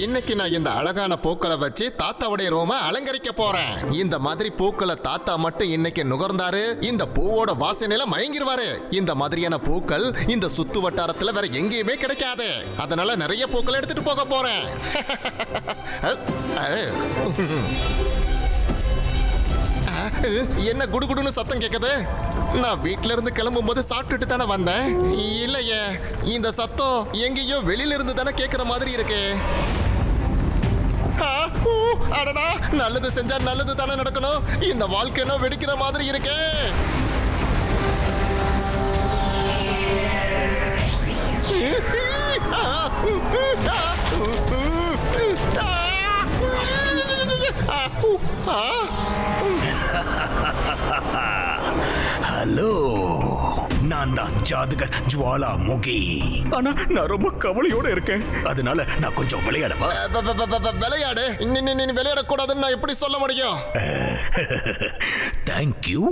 இன்னைக்கு நான் இந்த அழகான பூக்களை வச்சு தாத்தாவுடைய ரூமை அலங்கரிக்க போறேன். இந்த மாதிரி பூக்களை தாத்தா மட்டும் இன்னைக்கு நுகர்ந்தாரு இந்த பூவோட வாசனையில மயங்கிருவாரு. இந்த மாதிரியான பூக்கள் இந்த சுத்து வட்டாரத்துல வேற எங்கேயுமே கிடைக்காது. அதனால நிறைய பூக்களை எடுத்துட்டு போக போறேன். என்ன குடுகுடுன்னு சத்தம் கேக்குது? நான் வீட்ல இருந்து கிளம்பும் போது சாப்பிட்டுட்டு தானே வந்தேன். இல்லையே, இந்த சத்தம் எங்கேயோ வெளியில இருந்து தானே கேக்குற மாதிரி இருக்கு. அடடா, நல்லது செஞ்சா நல்லது தானே நடக்கணும். இந்த வாழ்க்கைனோ வெடிக்கிற மாதிரி இருக்கே. ஹலோ, நான் தான் ஜாதுகர் ஜுவாலாமுகி. ஆனா நான் ரொம்ப கவலையோட இருக்கேன். அதனால நான் கொஞ்சம் விளையாடவா? விளையாடு. நீ விளையாடக்கூடாதுன்னு நான் எப்படி சொல்ல முடியும்? தேங்க்யூ.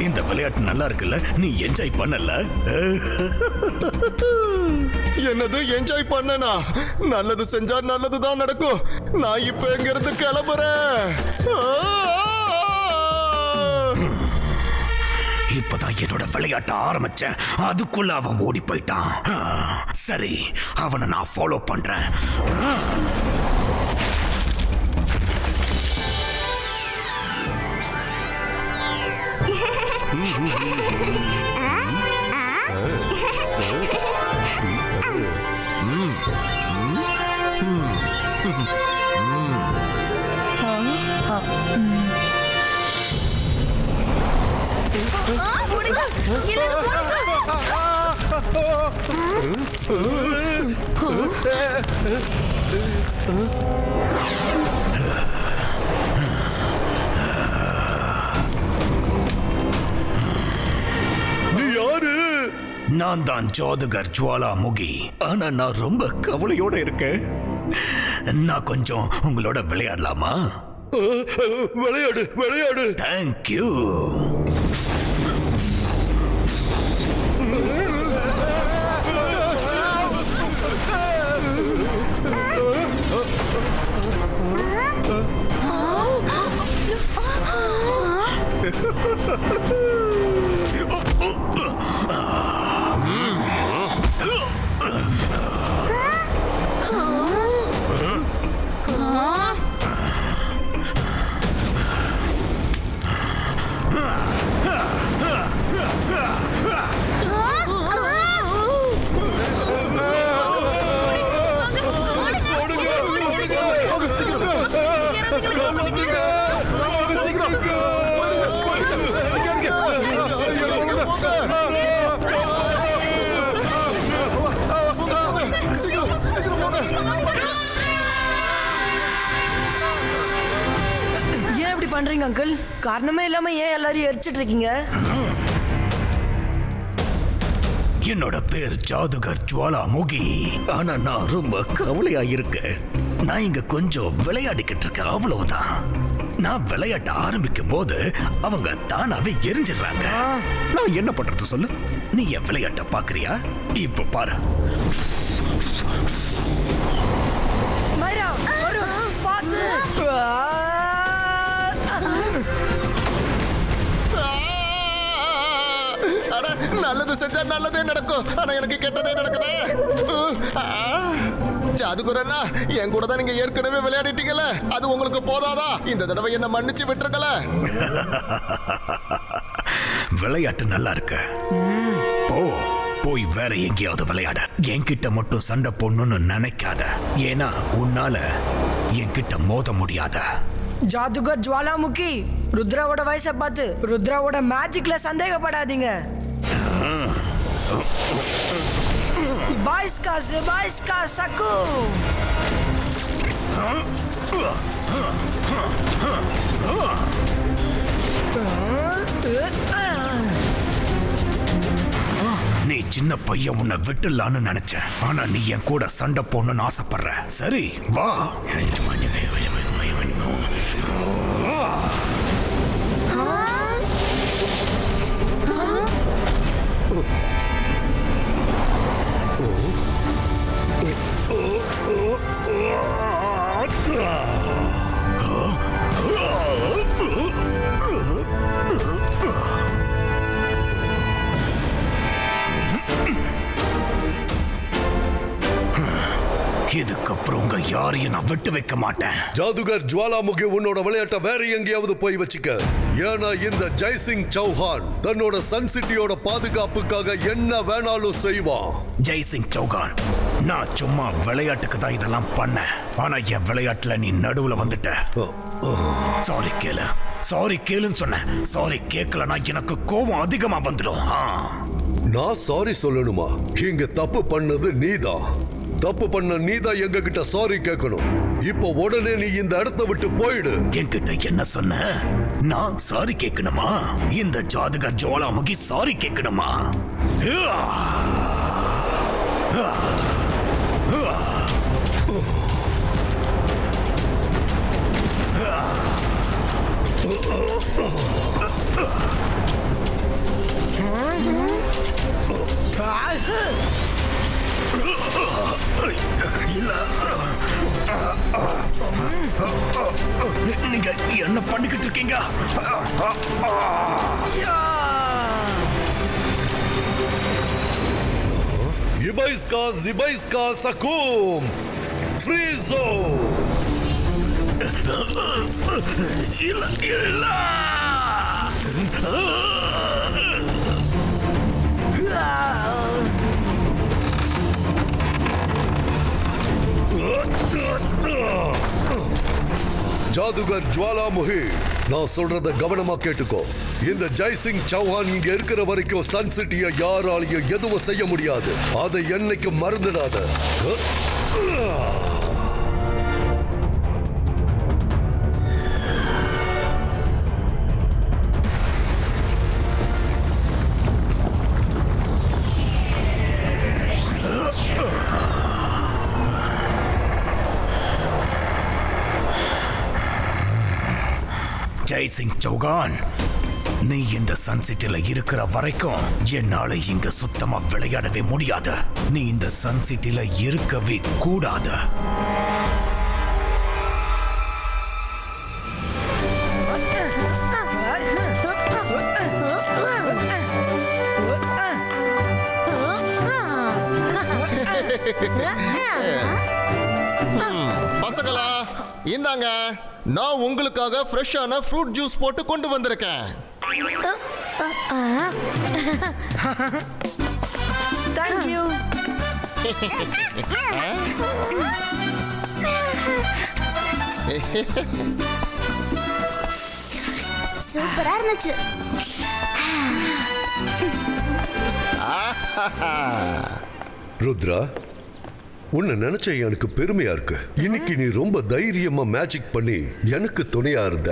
இந்த விளையாட்டு நல்லா இருக்குல்ல? நீ என்ஜாய் பண்ணல? என்னது என்ஜாய் பண்ணனா? நல்லது செஞ்சா நல்லதுதான் நடக்கும். நான் இப்ப எங்க இருந்து கிளம்புறேன். இப்பதான் என்னோட விளையாட்ட ஆரம்பிச்சேன், அதுக்குள்ள அவன் ஓடி போயிட்டான். சரி, அவனை நான் ஃபாலோ பண்றேன். நான் தான் ஜாதுகர் ஜுவாலாமுகி. ஆனா நான் ரொம்ப கவலையோட இருக்கேன். நான் கொஞ்சம் உங்களோட விளையாடலாமா? விளையாடு விளையாடு. தேங்க்யூ. பண்றீங்க அங்கிள்? காரணமே இல்லாம ஏன் எல்லாரும் எரிச்சிட்டு இருக்கீங்க? என்னோட பேர் ஜாதுகர் ஜுவாலாமுகி. ஆனா நான் ரொம்ப கவலையா இருக்கேன். நான் இங்க கொஞ்சம் விளையாடிக்கிட்டு இருக்கேன், அவ்வளவுதான். நான் விளையாட்ட ஆரம்பிக்கும் போது அவங்க தானாவே எரிஞ்சிடுறாங்க. நான் என்ன பண்றது சொல்லு? நீ என் விளையாட்ட பாக்குறியா? இப்ப பாரு. மைரா, பாத்து. நல்லது செஞ்சா நல்லதே நடக்கும். ஆனா எனக்கு கெட்டதே நடக்குதே. ஜாதுகரண்ணா, என் கூட தான் நீங்க ஏற்கனவே விளையாடிட்டீங்கல்ல, அது உங்களுக்கு போதாதா? இந்த தடவை என்ன மன்னிச்சு விட்டுருக்கல. விளையாட்டு நல்லா இருக்கு. போய் வேற எங்கேயாவது விளையாட. என்கிட்ட மட்டும் சண்டை போடணும்னு நினைக்காத. ஏன்னா உன்னால என்கிட்ட மோத முடியாத. ஜாதுகர் ஜுவாலாமுகி, ருத்ராவோட வயசை பார்த்து ருத்ராவோட மேஜிக்ல சந்தேகப்படாதீங்க. பாய்ஸ்கா சக்கு. நீ சின்ன பையன், உன்னை விட்டுலான்னு நினைச்சேன். ஆனா நீ என் கூட சண்டை போடணும்னு ஆசைப்படுற. சரி வா. இதுக்கப்புறம் உங்க யாரையும் நான் விட்டு வைக்க மாட்டேன். ஜாதுகர் ஜுவாலாமுகி, உன்னோட விளையாட்டை வேற எங்கேயாவது போய் வச்சுக்க. ஏன்னா இந்த ஜெய்சிங் சௌஹான் தன்னோட சன் சிட்டியோட பாதுகாப்புக்காக என்ன வேணாலும் செய்வான். ஜெய்சிங் சௌகான், நான் சும்மா விளையாட்டுக்கு தான் இதெல்லாம் பண்ணேன். ஆனா என் விளையாட்டுல நீ நடுவுல வந்துட்ட. சாரி கேளு, சாரி கேளுன்னு சொன்னேன். சாரி கேட்கலனா எனக்கு கோபம் அதிகமா வந்துடும். நான் சாரி சொல்லணுமா? இங்க தப்பு பண்ணது நீதான். தப்பு பண்ண நீதான் எங்க கிட்ட சாரி கேட்கணும். இப்போ உடனே நீ இந்த இடத்தை விட்டு போயிடு. என்கிட்ட என்ன சொன்ன? நான் சாரி கேட்கணுமா? இந்த ஜாதுகர் ஜுவாலாமுகி சாரி கேட்கணுமா? நீங்க என்ன பண்ணிக்கிட்டு இருக்கீங்க? இபைஸ்கா ஜிபைஸ்கா சகூம் ஃப்ரீசோ. இல்ல இல்ல. ஜாதுகர் ஜுவாலாமுகி, நான் சொல்றத கவனமா கேட்டுக்கோ. இந்த ஜெய்சிங் சௌஹான் இங்க இருக்கிற வரைக்கும் சன் சிட்டியை யாராலையும் எதுவும் செய்ய முடியாது. அதை என்னைக்கு மறந்துடாத. ஜெய்சிங் சௌகான், நீ இந்த சன் சிட்டில இருக்கிற வரைக்கும் என்னால இங்க சுத்தமா விளையாடவே முடியாது. நீ இந்த சன் சிட்டில இருக்கவே கூடாது. பசங்களா, இந்தாங்க, நான் உங்களுக்காக ஃப்ரெஷ்ஷான ஃப்ரூட் ஜூஸ் போட்டு கொண்டு வந்திருக்கேன். Thank you. சூப்பரா இருந்துச்சு. ருத்ரா, உன்னை நினைச்ச எனக்கு பெருமையா இருக்கு. இன்னைக்கு நீ ரொம்ப தைரியமா மேஜிக் பண்ணி எனக்கு துணையா இருந்த.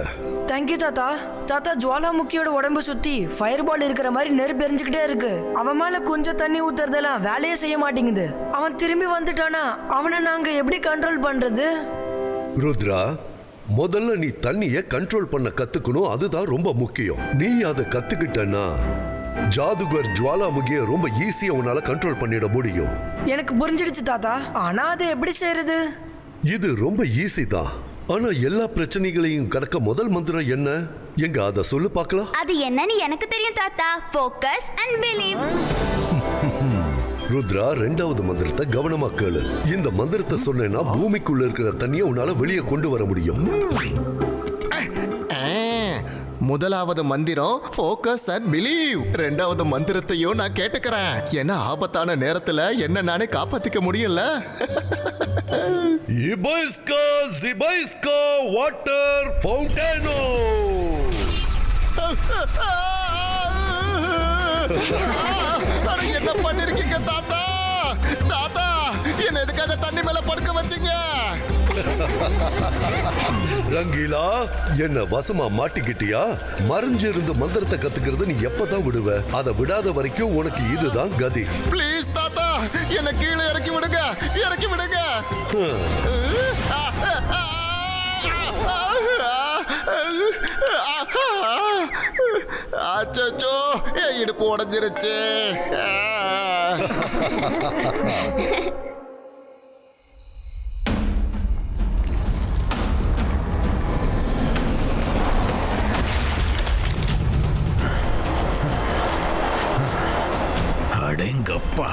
தேங்க்யூ தாத்தா. தாத்தா, ஜுவாலாமுக்கியோட உடம்பு சுத்தி ஃபயர் பால் இருக்கிற மாதிரி நெருப்பு எரிஞ்சுக்கிட்டே இருக்கு. அவன் மேல கொஞ்சம் தண்ணி ஊத்துறதெல்லாம் வேலையே செய்ய மாட்டேங்குது. அவன் திரும்பி வந்துட்டானா அவனை நாங்க எப்படி கண்ட்ரோல் பண்றது? ருத்ரா, முதல்ல நீ தண்ணிய கண்ட்ரோல் பண்ண கத்துக்கணும். அதுதான் ரொம்ப முக்கியம். நீ அதை கத்துக்கிட்டனா ஜாதுகர் ஜுவாலாமுகியை ரொம்ப ஈஸியா உன்னால கண்ட்ரோல் பண்ணிட முடியும். எனக்கு புரிஞ்சிடுச்சு தாத்தா. ஆனா அதை எப்படி செய்யறது? இது ரொம்ப ஈஸி தான். ஆனா எல்லா பிரச்சனைகளையும் கடக்க முதல் மந்திரம் என்ன? எங்க அத சொல்லு பார்க்கலாம். அது என்னன்னு எனக்கு தெரியும் தாத்தா. Focus and believe. ருத்ரா, ரெண்டாவது மந்திரத்தை கவனமா கேளு. இந்த மந்திரத்தை சொன்னேன்னா பூமிக்குள்ள இருக்கிற தண்ணியை உன்னால வெளியே கொண்டு வர முடியும். முதலாவது மந்திரம் ஃபோக்கஸ் அண்ட் பிலீவ். ரெண்டாவது மந்திரத்தையும் நான் கேட்டுக்கிறேன். ஏன்னா ஆபத்தான நேரத்துல என்ன நானே காப்பாத்திக்க முடியல. இபைஸ்கா ஜிபைஸ்கா வாட்டர் ஃபவுண்டேனோ. என்ன பண்ணிருக்கீங்க தாத்தா? தாத்தா, என்ன எதுக்காக தண்ணி மேல படுக்க வச்சீங்க? ரங்கீலா, என்ன வசமா மாட்டிக்கிட்டியா? மறைஞ்சிருந்து மந்திரத்தை கத்துக்கிறது நீ எப்பதான் விடுவ? அதை விடாத வரைக்கும் உனக்கு இதுதான் கதி. ப்ளீஸ் தாத்தா, என்ன கீழே இறக்கி விடுங்க, இறக்கி விடுங்க. அச்சோ, என் இடுப்பு உடஞ்சிருச்சு. அடேங்கப்பா.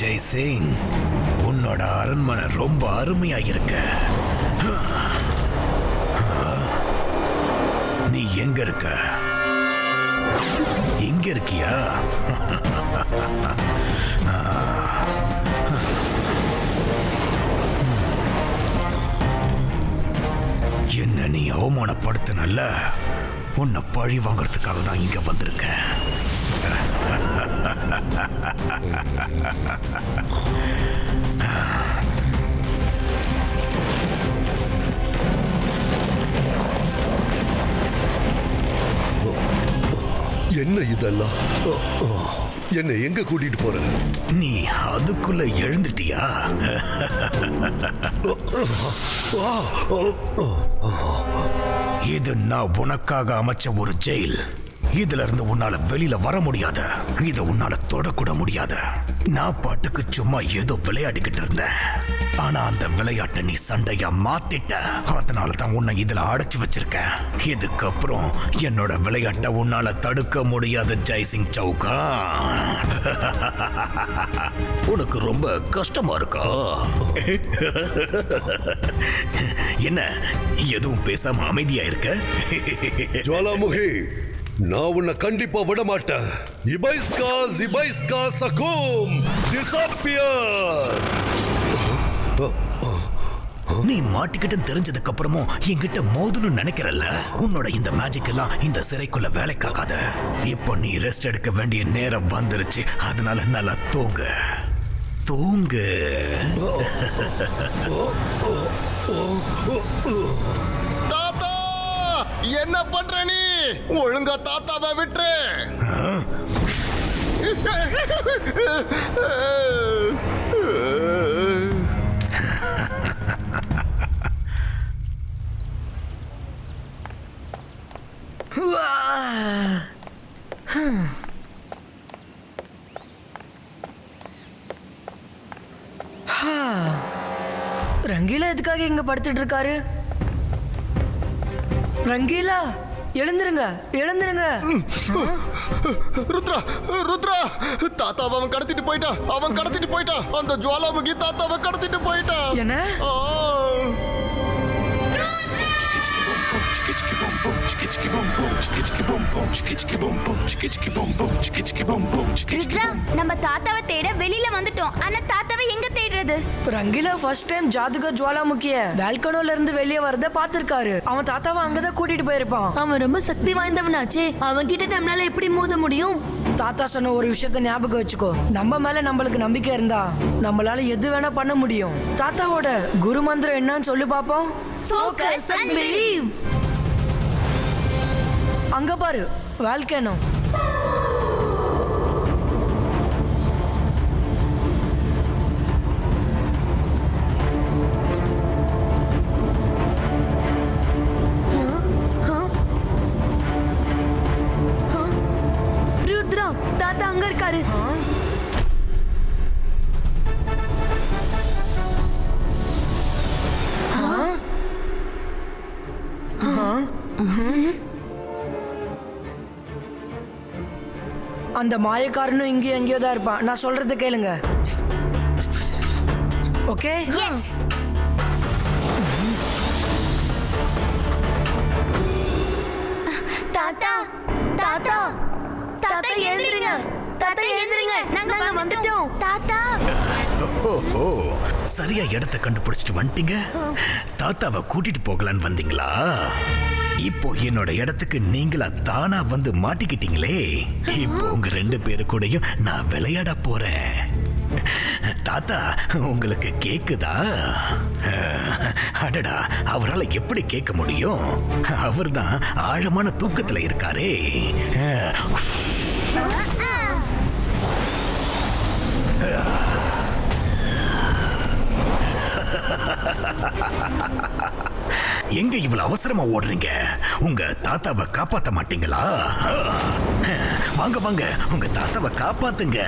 ஜெய் சிங், உன்னோட அரண்மனை ரொம்ப அருமையா இருக்க. நீ எங்க இருக்க? இங்க இருக்கியா? என்ன நீ அவமானப்படுத்தினல்ல, உன்னை பழி வாங்கறதுக்காக தான் இங்க வந்திருக்கேன். என்ன இதெல்லாம்? என்ன எங்க கூட்டிட்டு போற? நீ அதுக்குள்ள எழுந்துட்டியா? இது நான் உனக்காக அமைச்ச ஒரு ஜெயில். இதுல இருந்து உன்னால வெளியில வர முடியாது. இத உன்னால தொடக்கூட முடியாது. நான் பாட்டுக்கு சும்மா ஏதோ விளையாடிக்கிட்டு இருந்தேன். ஆனா அந்த விளையாட்டை நீ சண்டையா மாத்திட்ட. அதனாலதான் உன்னை இதுல அடைச்சு வச்சிருக்கேன். இதுக்கப்புறம் என்னோட விளையாட்டை உன்னால தடுக்க முடியாது ஜெய்சிங் சவுகா. உனக்கு ரொம்ப கஷ்டமா இருக்கா? என்ன எதுவும் பேசாம அமைதியா இருக்க? ஜுவாலாமுகி, நான் உன்னை கண்டிப்பா விட மாட்டேன். இபைஸ்கா சகும் டிஸப்பியர். நீ மாட்டிக்கிட்டு தெரிஞ்சதுக்கு அப்புறமும் என்கிட்ட மோதணும்னு நினைக்கிறல்ல? உன்னோட இந்த மேஜிக் எல்லாம் இந்த சிறைக்குள்ள வேலைக்காகாத. இப்போ நீ ரெஸ்ட் எடுக்க வேண்டிய நேரம் வந்துருச்சு. அதனால நல்லா தூங்கு. தாத்தா, என்ன பண்ற நீ? ஒழுங்கா தாத்தாவை விட்டுரு. ரங்கீலா எதுக்காக இங்க படுத்துட்டு இருக்காரு? ரங்கீலா, எழுந்துருங்க, எழுந்துருங்க. ருத்ரா, ருத்ரா, தாத்தாவை அவன் கடத்திட்டு போயிட்டான். அந்த ஜுவாலாமுகி தாத்தாவை கடத்திட்டு போயிட்டா. என்ன? ருத்ரா, நம்ம தாத்தாவை தேட வெளியில வந்துட்டோம். ஆனா தாத்தாவை எங்க தேடுறது? ரங்கீலா ஃபர்ஸ்ட் டைம் ஜாதுகர் ஜுவாலாமுகிய பால்கனில இருந்து வெளியே வரத பாத்திருக்காரு. அவன் தாத்தாவை அங்கதான் கூட்டிட்டு போயிருப்பான். அவன் ரொம்ப சக்தி வாய்ந்தவனாச்சே, அவன் கிட்ட நம்மளால எப்படி மோத முடியும்? தாத்தா சொன்ன ஒரு விஷயத்த ஞாபகம் வச்சுக்கோ. நம்ம மேல நம்மளுக்கு நம்பிக்கை இருந்தா நம்மளால எது வேணா பண்ண முடியும். தாத்தாவோட குரு மந்திரம் என்னன்னு சொல்லி பாப்போம். Focus and believe. அங்க பாரு, வால்கேனோ. ருத்ரா, தாத்தா அங்க இருக்காரு. அந்த மாயக்காரனும் இங்கே எங்கேயோ தான் இருப்பான். நான் சொல்றதை கேளுங்க. ஓகே? எஸ். தாத்தா, தாத்தா, தாத்தா எழுந்திருங்க. தாத்தா எழுந்திருங்க. நாங்க வந்துட்டோம். தாத்தா. ஓ, சரியா இடத்தை கண்டுபிடிச்சிட்டு வந்துட்டீங்க. தாத்தாவை கூட்டிட்டு போகலான்னு வந்தீங்களா? இப்போ என்னோட இடத்துக்கு நீங்களா தானா வந்து மாட்டிக்கிட்டீங்களே. இப்போ உங்க 2 பேரு கூடயும் நான் விளையாட போறேன். தாத்தா, உங்களுக்கு கேக்குதா? அடடா, அவரால் எப்படி கேட்க முடியும்? அவர்தான் ஆழமான தூக்கத்துல இருக்காரே. எங்க இவ்வளவு அவசரமா ஓடுறீங்க? உங்க தாத்தாவை காப்பாத்த மாட்டீங்களா? வாங்க வாங்க, உங்க தாத்தாவை காப்பாத்துங்க.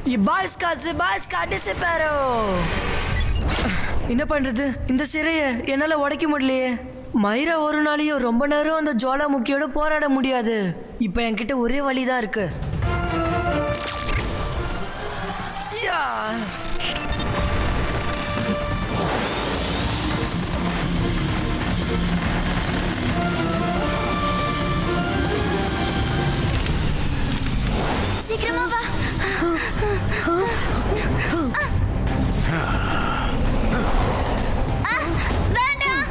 இபாஸ்கா ஜிபாஸ்கா டிசிபேரோ. என்ன பண்றது? இந்த சிறைய என்னால உடைக்க முடியலையே. மைரா ஒரு நாளையும் ரொம்ப நேரம் அந்த ஜுவாலாமுக்கியோட போராட முடியாது. இப்ப என்கிட்ட ஒரே வழிதான் இருக்கு. யா! சீக்கிரமா வா. வேண்டாம்.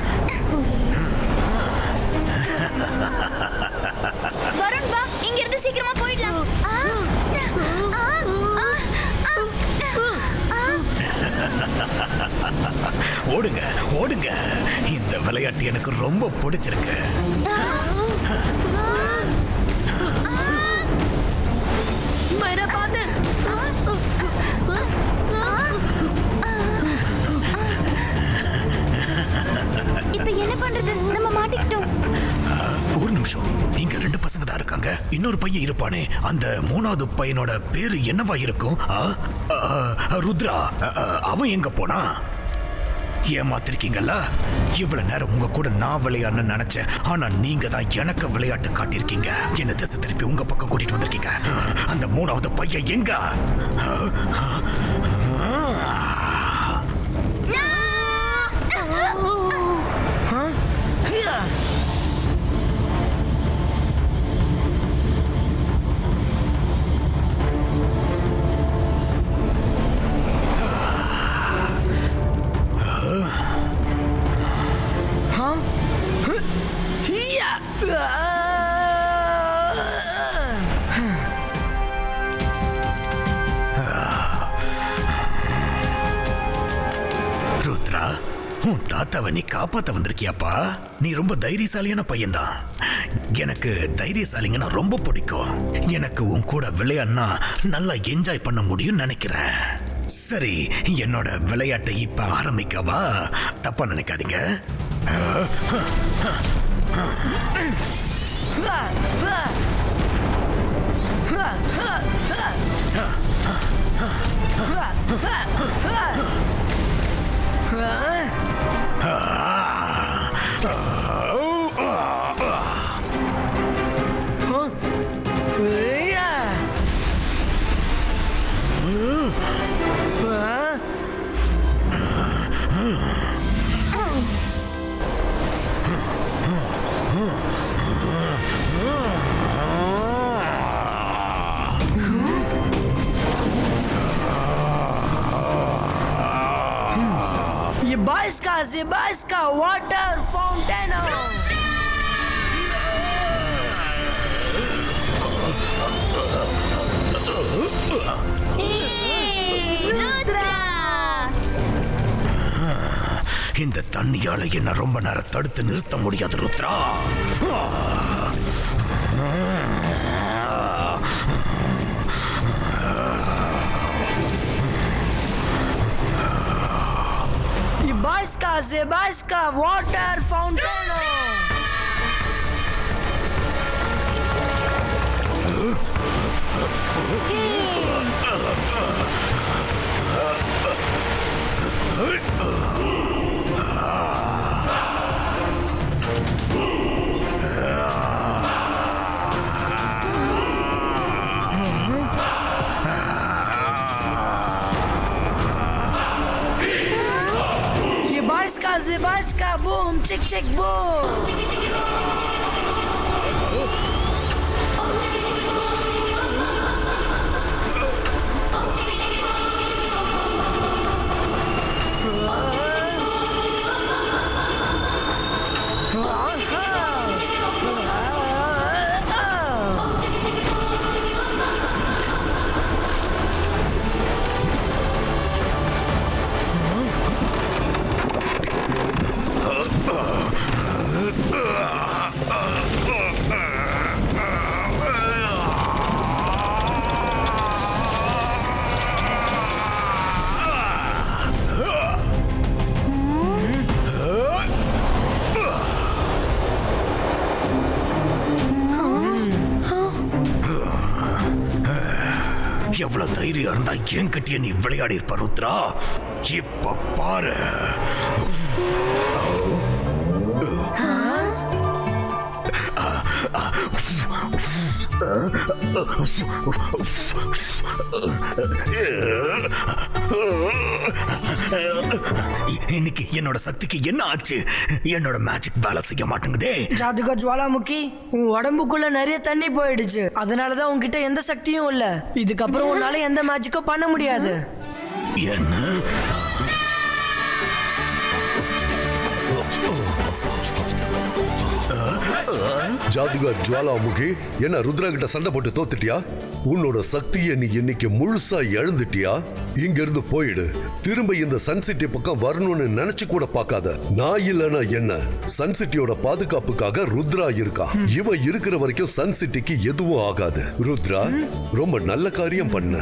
வருண் வா, இங்க இருந்து சீக்கிரமா போயிடலாம். ஓடுங்க ஓடுங்க, இந்த விளையாட்டு எனக்கு ரொம்ப பிடிச்சிருக்கு. மைரா பாத்து. இப்ப என்ன பண்றது? நம்ம மாட்டிக்கிட்டோம். ஒரு நிமிஷம், இங்க 2 பசங்க தான் இருக்காங்க. இன்னொரு பையன் இருப்பானே, அந்த 3வது பையனோட பேரு என்னவா இருக்கும்? ருத்ரா. அவன் எங்க போனா? ஏமாத்திருக்கீங்கல்ல. இவ்வளவு நேரம் உங்க கூட நான் விளையாட நினைச்சேன், ஆனா நீங்க தான் எனக்கு விளையாட்டு காட்டியிருக்கீங்க. என்ன திசை திருப்பி உங்க பக்கம் கூட்டிட்டு வந்திருக்கீங்க. அந்த 3வது பையன் எங்க? ருத்ரா, உன் தாத்தாவை நீ காப்பாத்த வந்திருக்கியாப்பா. நீ ரொம்ப தைரியசாலியான பையன்தான். எனக்கு தைரியசாலிங்கன்னா ரொம்ப பிடிக்கும். எனக்கு உன் கூட விளையாடினா நல்லா என்ஜாய் பண்ண முடியும்னு நினைக்கிறேன். சரி, என்னோட விளையாட்டை இப்ப ஆரம்பிக்கவா? தப்பா நினைக்காதீங்க. Zibaiska water fountain. இந்த தண்ணியால என்ன ரொம்ப நேரம் தடுத்து நிறுத்த முடியாது Rudra. Zibaiska water fountain. Zibaiska boom chick chick boom. எவ்வளவு தைரியம் இருந்தா என்கிட்டயே நீ விளையாடி இருப்ப ருத்ரா. இப்ப பாரு. இன்னைக்கு என்னோட சக்திக்கு என்ன ஆச்சு? என்னோட மேஜிக் வேலை செய்ய மாட்டேங்குதே. ஜாதுகர் ஜுவாலாமுகி, உன் உடம்புக்குள்ள நிறைய தண்ணி போயிடுச்சு. அதனாலதான் உன்கிட்ட எந்த சக்தியும் இல்ல. இதுக்கப்புறம் உன்னால எந்த மேஜிக்கும் பண்ண முடியாது. என்ன? ஜாதுகர் ஜுவாலாமுகி, என்ன ருத்ரா கிட்ட சண்டை போட்டு தோத்துட்டியா? உன்னோட சக்தியை நீ இன்னைக்கு முழுசா இழந்துட்டியா? இங்க இருந்து போயிடு. திரும்ப இந்த சன் சிட்டி பக்கம் வரணும்னு நினைச்சு கூட பார்க்காத. நான் இல்லனா என்ன, சன் சிட்டியோட பாதுகாப்புக்காக ருத்ரா இருக்கா. இவ இருக்கிற வரைக்கும் சன் சிட்டிக்கு எதுவும் ஆகாது. ருத்ரா, ரொம்ப நல்ல காரியம் பண்ண.